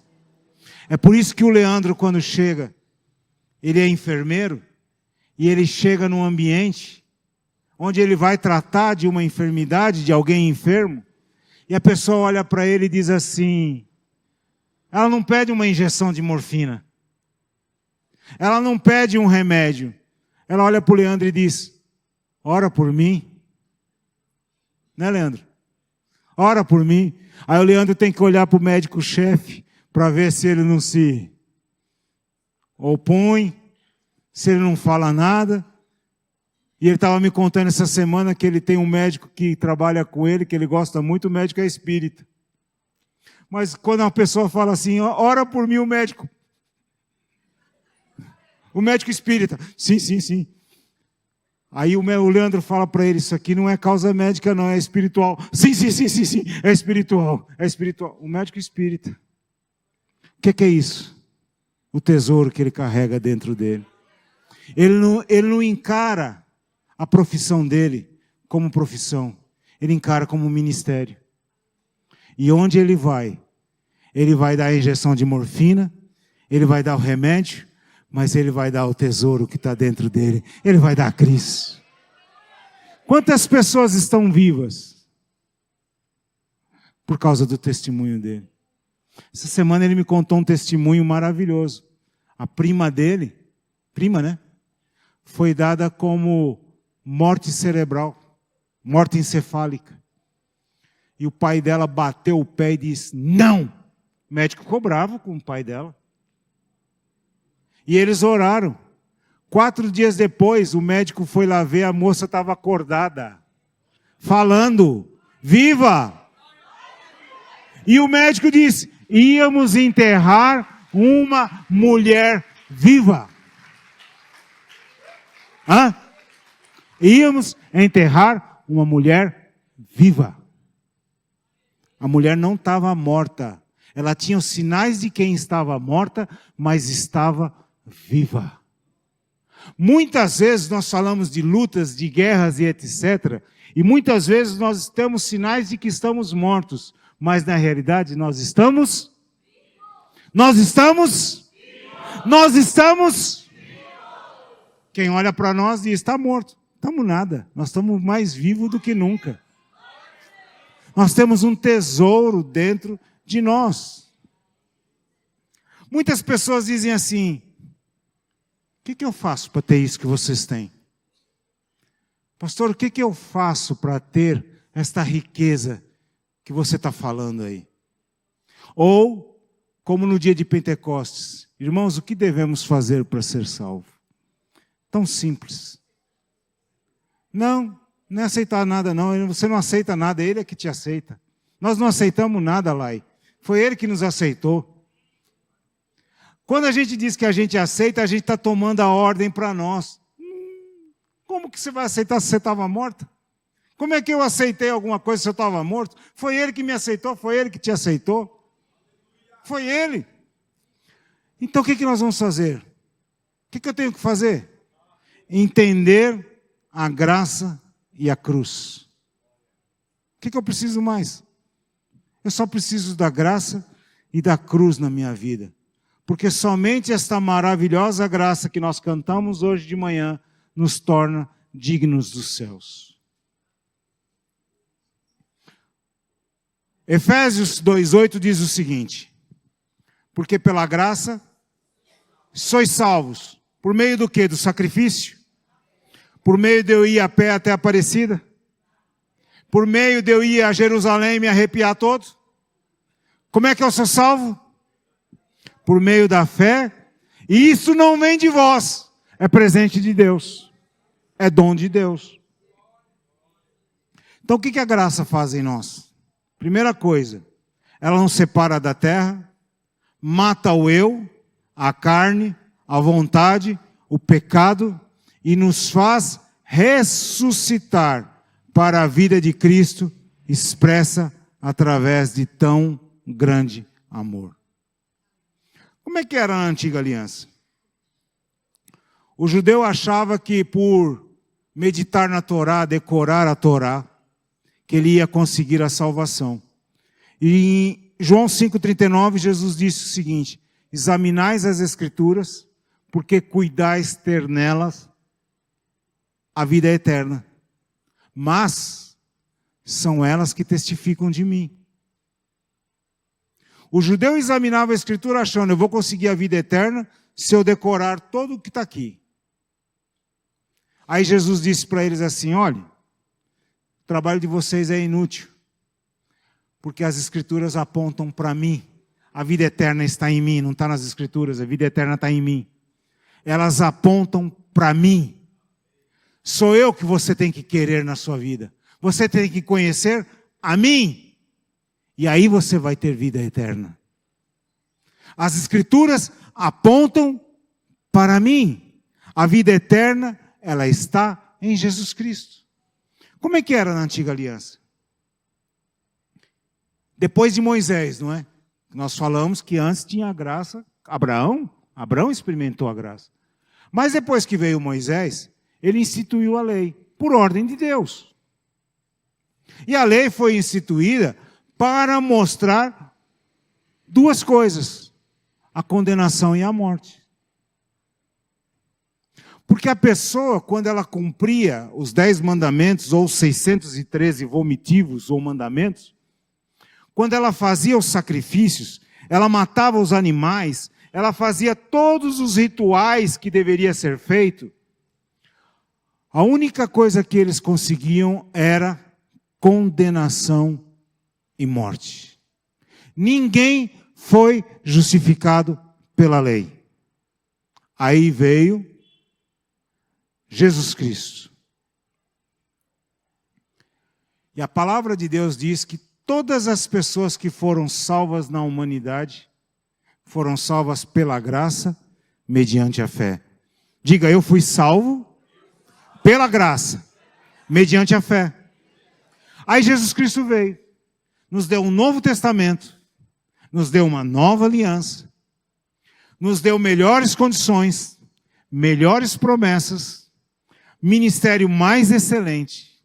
É por isso que o Leandro, quando chega, ele é enfermeiro, e ele chega num ambiente onde ele vai tratar de uma enfermidade, de alguém enfermo, e a pessoa olha para ele e diz assim, ela não pede uma injeção de morfina, ela não pede um remédio, ela olha para o Leandro e diz, ora por mim, né, Leandro? Ora por mim. Aí o Leandro tem que olhar para o médico-chefe para ver se ele não se opõe, se ele não fala nada. E ele estava me contando essa semana que ele tem um médico que trabalha com ele, que ele gosta muito, o médico é espírita. Mas quando uma pessoa fala assim, ora por mim, o médico espírita, sim. Aí o Leandro fala para ele, isso aqui não é causa médica não, é espiritual. Sim, é espiritual. O médico espírita. O que é isso? O tesouro que ele carrega dentro dele. Ele não encara a profissão dele como profissão. Ele encara como ministério. E onde ele vai, Ele vai dar a injeção de morfina, ele vai dar o remédio, mas ele vai dar o tesouro que está dentro dele. Ele vai dar a Cristo. Quantas pessoas estão vivas por causa do testemunho dele? Essa semana ele me contou um testemunho maravilhoso. A prima dele, né? Foi dada como morte cerebral, morte encefálica. E o pai dela bateu o pé e disse, não! O médico ficou bravo com o pai dela. E eles oraram. 4 dias depois, o médico foi lá ver, a moça estava acordada, falando, viva! E o médico disse, íamos enterrar uma mulher viva. Hã? Íamos enterrar uma mulher viva. A mulher não estava morta. Ela tinha os sinais de quem estava morta, mas estava viva. Muitas vezes nós falamos de lutas, de guerras e etc. E muitas vezes nós temos sinais de que estamos mortos. Mas na realidade nós estamos... Quem olha para nós diz, está morto. Estamos nada. Nós estamos mais vivos do que nunca. Nós temos um tesouro dentro de nós. Muitas pessoas dizem assim, o que eu faço para ter isso que vocês têm? Pastor, o que eu faço para ter esta riqueza que você está falando aí? Ou, como no dia de Pentecostes, irmãos, o que devemos fazer para ser salvo? Tão simples. Não é aceitar nada não, você não aceita nada, Ele é que te aceita. Nós não aceitamos nada, Lai. Foi Ele que nos aceitou. Quando a gente diz que a gente aceita, a gente está tomando a ordem para nós. Como que você vai aceitar se você estava morta? Como é que eu aceitei alguma coisa se eu estava morto? Foi Ele que me aceitou, foi Ele que te aceitou. Foi Ele. Então o que nós vamos fazer? O que eu tenho que fazer? Entender a graça e a cruz. O que eu preciso mais? Eu só preciso da graça e da cruz na minha vida. Porque somente esta maravilhosa graça que nós cantamos hoje de manhã nos torna dignos dos céus. Efésios 2,8 diz o seguinte, porque pela graça sois salvos, por meio do quê? Do sacrifício? Por meio de eu ir a pé até a Aparecida? Por meio de eu ir a Jerusalém e me arrepiar todo? Como é que eu sou salvo? Por meio da fé, e isso não vem de vós, é presente de Deus, é dom de Deus. Então o que a graça faz em nós? Primeira coisa, ela nos separa da terra, mata o eu, a carne, a vontade, o pecado, e nos faz ressuscitar para a vida de Cristo, expressa através de tão grande amor. Como é que era a antiga aliança? O judeu achava que por meditar na Torá, decorar a Torá, que ele ia conseguir a salvação. E em João 5,39, Jesus disse o seguinte, examinais as Escrituras, porque cuidais ter nelas a vida eterna. Mas são elas que testificam de mim. O judeu examinava a Escritura achando, eu vou conseguir a vida eterna se eu decorar tudo o que está aqui. Aí Jesus disse para eles assim, olha, o trabalho de vocês é inútil, porque as Escrituras apontam para mim. A vida eterna está em mim, não está nas Escrituras, a vida eterna está em mim. Elas apontam para mim. Sou eu que você tem que querer na sua vida. Você tem que conhecer a mim. E aí você vai ter vida eterna. As Escrituras apontam para mim. A vida eterna, ela está em Jesus Cristo. Como é que era na antiga aliança? Depois de Moisés, não é? Nós falamos que antes tinha a graça. Abraão experimentou a graça. Mas depois que veio Moisés, ele instituiu a lei, por ordem de Deus. E a lei foi instituída para mostrar duas coisas: a condenação e a morte. Porque a pessoa, quando ela cumpria os 10 mandamentos, ou 613 vomitivos ou mandamentos, quando ela fazia os sacrifícios, ela matava os animais, ela fazia todos os rituais que deveria ser feito, a única coisa que eles conseguiam era condenação e morte. Ninguém foi justificado pela lei. Aí veio Jesus Cristo. E a palavra de Deus diz que todas as pessoas que foram salvas na humanidade foram salvas pela graça, mediante a fé. Diga, eu fui salvo pela graça, mediante a fé. Aí Jesus Cristo veio, nos deu um novo testamento, nos deu uma nova aliança, nos deu melhores condições, melhores promessas, ministério mais excelente,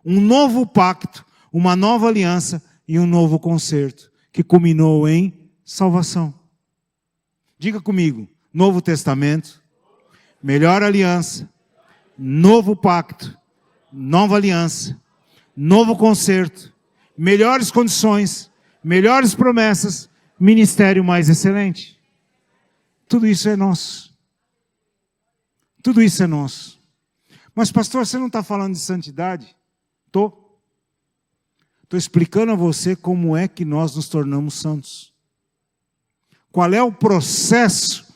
um novo pacto, uma nova aliança e um novo concerto, que culminou em salvação. Diga comigo, Novo Testamento, melhor aliança, novo pacto, nova aliança, novo concerto, melhores condições, melhores promessas, ministério mais excelente. Tudo isso é nosso. Tudo isso é nosso. Mas pastor, você não está falando de santidade? Estou explicando a você como é que nós nos tornamos santos. Qual é o processo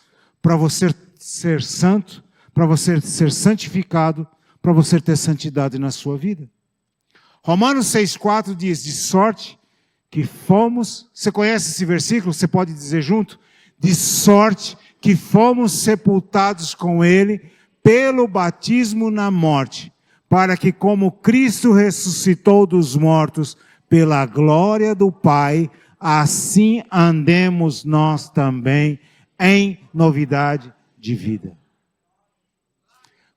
para você ser santo, para você ser santificado, para você ter santidade na sua vida? Romanos 6,4 diz, de sorte que fomos... Você conhece esse versículo? Você pode dizer junto? De sorte que fomos sepultados com Ele pelo batismo na morte, para que como Cristo ressuscitou dos mortos pela glória do Pai, assim andemos nós também em novidade de vida.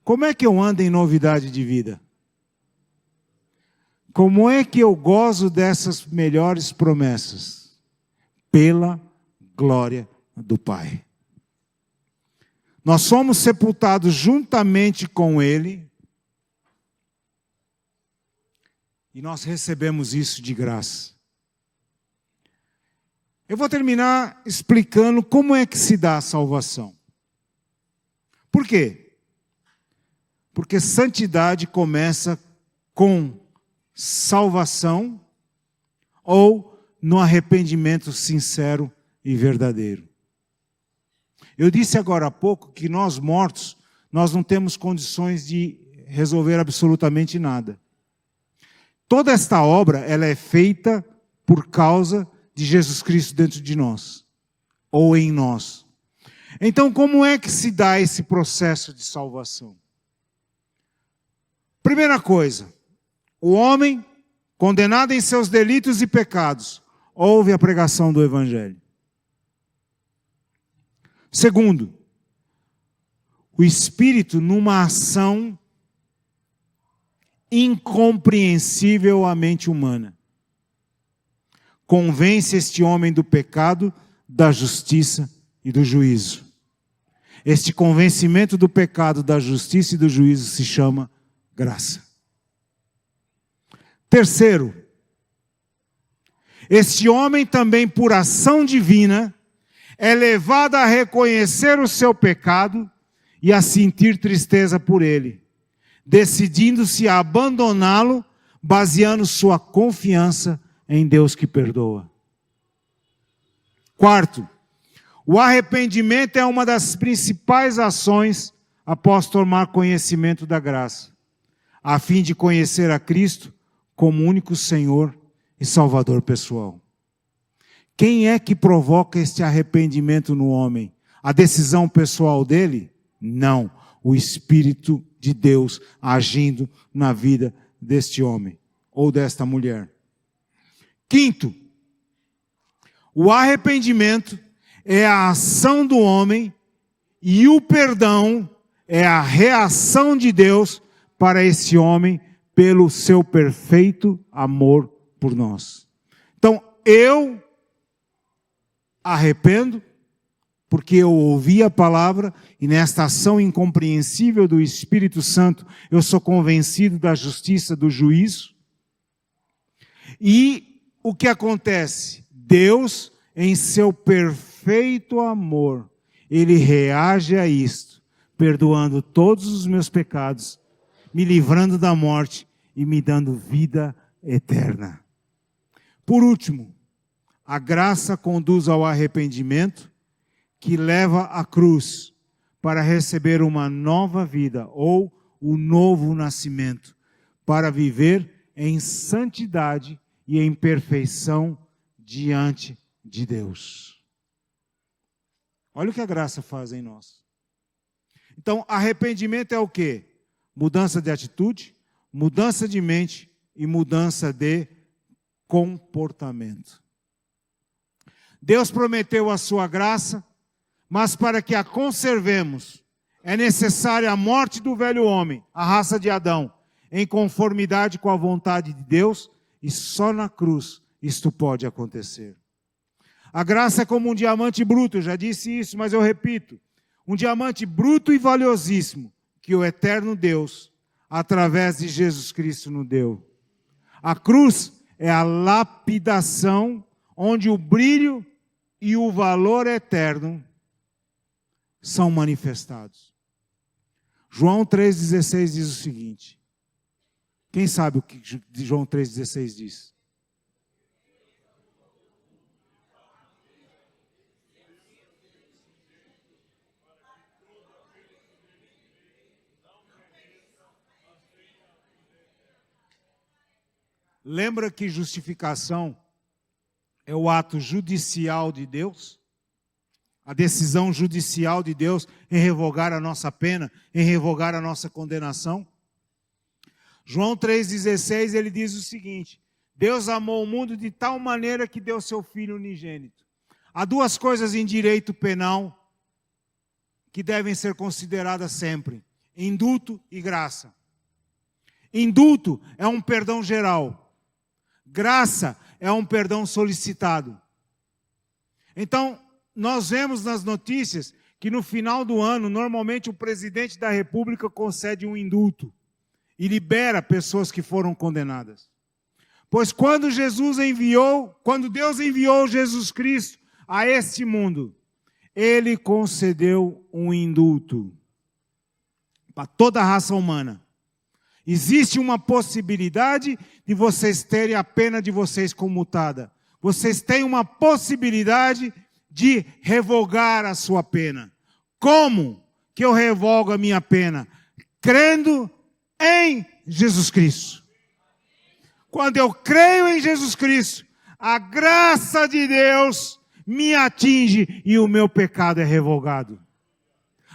Como é que eu ando em novidade de vida? Como é que eu gozo dessas melhores promessas? Pela glória do Pai. Nós somos sepultados juntamente com Ele e nós recebemos isso de graça. Eu vou terminar explicando como é que se dá a salvação. Por quê? Porque santidade começa com salvação ou no arrependimento sincero e verdadeiro. Eu disse agora há pouco que nós mortos, nós não temos condições de resolver absolutamente nada. Toda esta obra, ela é feita por causa de Jesus Cristo dentro de nós, ou em nós. Então, como é que se dá esse processo de salvação? Primeira coisa, o homem, condenado em seus delitos e pecados, ouve a pregação do Evangelho. Segundo, o Espírito, numa ação incompreensível à mente humana, convence este homem do pecado, da justiça e do juízo. Este convencimento do pecado, da justiça e do juízo se chama graça. Terceiro, este homem também, por ação divina, é levado a reconhecer o seu pecado e a sentir tristeza por ele, decidindo-se a abandoná-lo, baseando sua confiança em Deus que perdoa. Quarto, o arrependimento é uma das principais ações após tomar conhecimento da graça, a fim de conhecer a Cristo como único Senhor e Salvador pessoal. Quem é que provoca este arrependimento no homem? A decisão pessoal dele? Não. O Espírito de Deus agindo na vida deste homem ou desta mulher. Quinto, o arrependimento é a ação do homem e o perdão é a reação de Deus para esse homem pelo seu perfeito amor por nós. Então, eu arrependo, porque eu ouvi a palavra e nesta ação incompreensível do Espírito Santo eu sou convencido da justiça do juízo. E o que acontece? Deus, em seu perfeito amor, Ele reage a isto, perdoando todos os meus pecados, me livrando da morte e me dando vida eterna. Por último, a graça conduz ao arrependimento, que leva à cruz para receber uma nova vida ou o novo nascimento, para viver em santidade e em perfeição diante de Deus. Olha o que a graça faz em nós. Então, arrependimento é o quê? Mudança de atitude, mudança de mente e mudança de comportamento. Deus prometeu a sua graça, mas para que a conservemos, é necessária a morte do velho homem, a raça de Adão, em conformidade com a vontade de Deus, e só na cruz isto pode acontecer. A graça é como um diamante bruto, eu já disse isso, mas eu repito. Um diamante bruto e valiosíssimo, que o eterno Deus, através de Jesus Cristo, nos deu. A cruz é a lapidação, onde o brilho e o valor eterno são manifestados. João 3,16 diz o seguinte. Quem sabe o que João 3,16 diz? Lembra que justificação é o ato judicial de Deus? A decisão judicial de Deus em revogar a nossa pena, em revogar a nossa condenação. João 3,16, ele diz o seguinte: Deus amou o mundo de tal maneira que deu seu Filho unigênito. Há duas coisas em direito penal que devem ser consideradas sempre: indulto e graça. Indulto é um perdão geral. Graça é um perdão solicitado. Então, nós vemos nas notícias que no final do ano, normalmente o presidente da República concede um indulto e libera pessoas que foram condenadas. Pois quando Deus enviou Jesus Cristo a este mundo, Ele concedeu um indulto para toda a raça humana. Existe uma possibilidade de vocês terem a pena de vocês comutada. Vocês têm uma possibilidade de revogar a sua pena. Como que eu revogo a minha pena? Crendo em Jesus Cristo. Quando eu creio em Jesus Cristo, a graça de Deus me atinge e o meu pecado é revogado.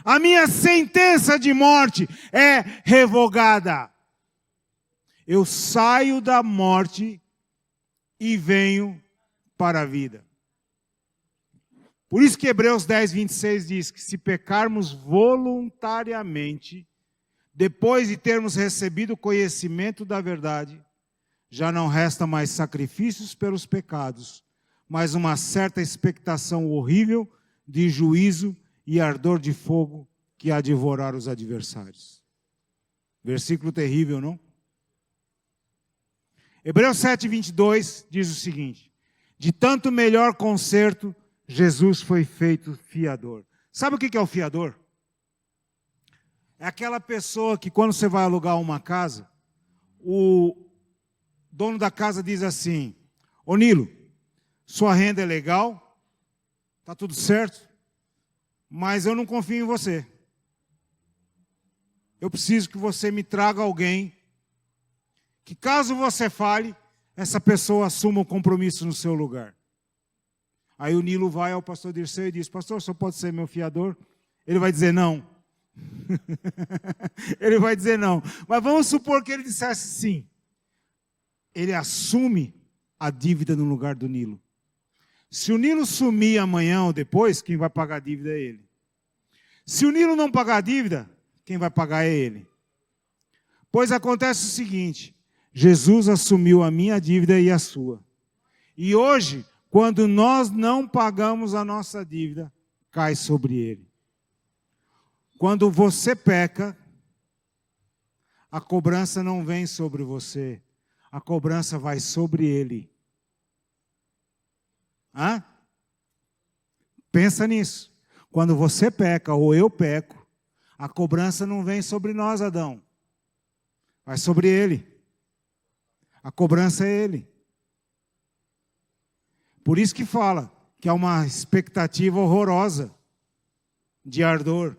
A minha sentença de morte é revogada. Eu saio da morte e venho para a vida. Por isso que Hebreus 10, 26 diz que se pecarmos voluntariamente, depois de termos recebido o conhecimento da verdade, já não resta mais sacrifícios pelos pecados, mas uma certa expectação horrível de juízo e ardor de fogo que há de devorar os adversários. Versículo terrível, não? Hebreus 7, 22 diz o seguinte: de tanto melhor conserto, Jesus foi feito fiador. Sabe o que é o fiador? É aquela pessoa que quando você vai alugar uma casa, o dono da casa diz assim: ô Nilo, sua renda é legal, está tudo certo, mas eu não confio em você. Eu preciso que você me traga alguém que, caso você fale, essa pessoa assuma o compromisso no seu lugar. Aí o Nilo vai ao pastor Dirceu e diz: pastor, o senhor pode ser meu fiador? Ele vai dizer não. Ele vai dizer não. Mas vamos supor que ele dissesse sim. Ele assume a dívida no lugar do Nilo. Se o Nilo sumir amanhã ou depois, quem vai pagar a dívida é ele. Se o Nilo não pagar a dívida, quem vai pagar é ele. Pois acontece o seguinte: Jesus assumiu a minha dívida e a sua. E hoje, Quando nós não pagamos a nossa dívida, cai sobre ele. Quando você peca, a cobrança não vem sobre você, a cobrança vai sobre ele. Hã? Pensa nisso. Quando você peca ou eu peco, a cobrança não vem sobre nós, Adão. Vai sobre ele. A cobrança é ele. Por isso que fala que é uma expectativa horrorosa de ardor.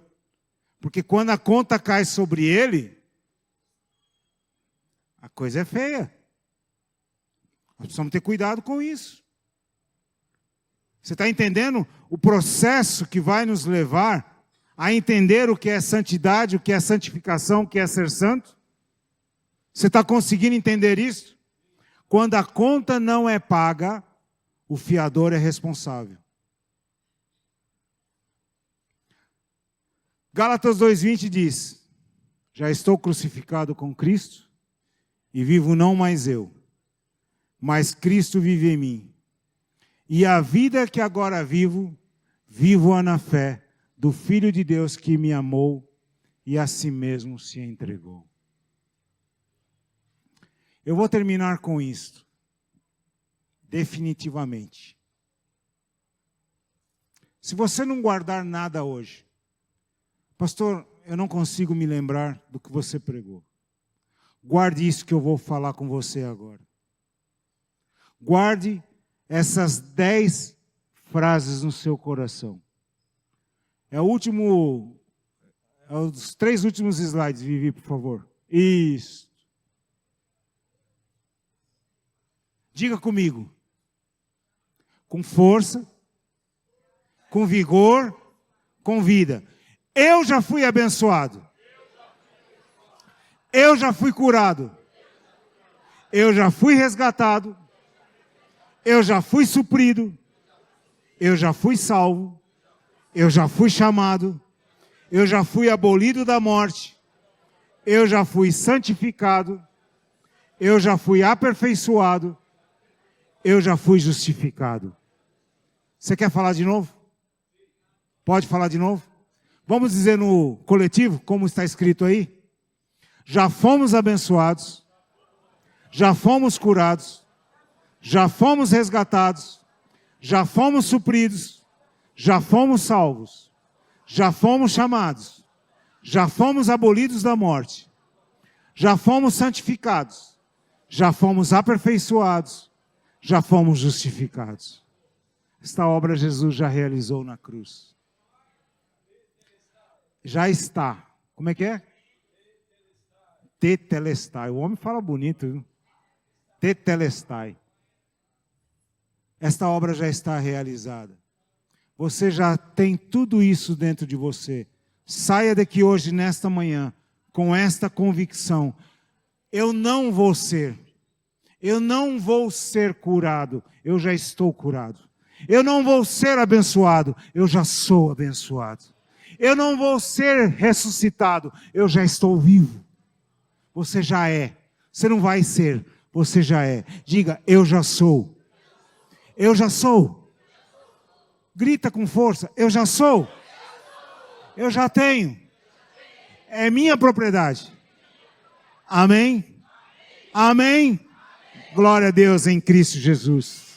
Porque quando a conta cai sobre ele, a coisa é feia. Nós precisamos ter cuidado com isso. Você está entendendo o processo que vai nos levar a entender o que é santidade, o que é santificação, o que é ser santo? Você está conseguindo entender isso? Quando a conta não é paga, o fiador é responsável. Gálatas 2:20 diz: já estou crucificado com Cristo, e vivo não mais eu, mas Cristo vive em mim. E a vida que agora vivo, vivo-a na fé do Filho de Deus que me amou e a si mesmo se entregou. Eu vou terminar com isto. Definitivamente. Se você não guardar nada hoje, pastor, eu não consigo me lembrar do que você pregou. Guarde isso que eu vou falar com você agora. Guarde essas 10 frases no seu coração. É os 3 últimos slides, Vivi, por favor. Isso. Diga comigo. Com força, com vigor, com vida. Eu já fui abençoado. Eu já fui curado. Eu já fui resgatado. Eu já fui suprido. Eu já fui salvo. Eu já fui chamado. Eu já fui abolido da morte. Eu já fui santificado. Eu já fui aperfeiçoado. Eu já fui justificado. Você quer falar de novo? Pode falar de novo? Vamos dizer no coletivo, como está escrito aí? Já fomos abençoados, já fomos curados, já fomos resgatados, já fomos supridos, já fomos salvos, já fomos chamados, já fomos abolidos da morte, já fomos santificados, já fomos aperfeiçoados, já fomos justificados. Esta obra Jesus já realizou na cruz. Já está. Como é que é? Tetelestai. O homem fala bonito, viu? Tetelestai. Esta obra já está realizada. Você já tem tudo isso dentro de você. Saia daqui hoje, nesta manhã, com esta convicção. Eu não vou ser curado, eu já estou curado. Eu não vou ser abençoado, eu já sou abençoado. Eu não vou ser ressuscitado, eu já estou vivo. Você já é. Você não vai ser, você já é. Diga, eu já sou. Eu já sou. Grita com força, eu já sou. Eu já tenho. É minha propriedade. Amém? Amém? Glória a Deus em Cristo Jesus.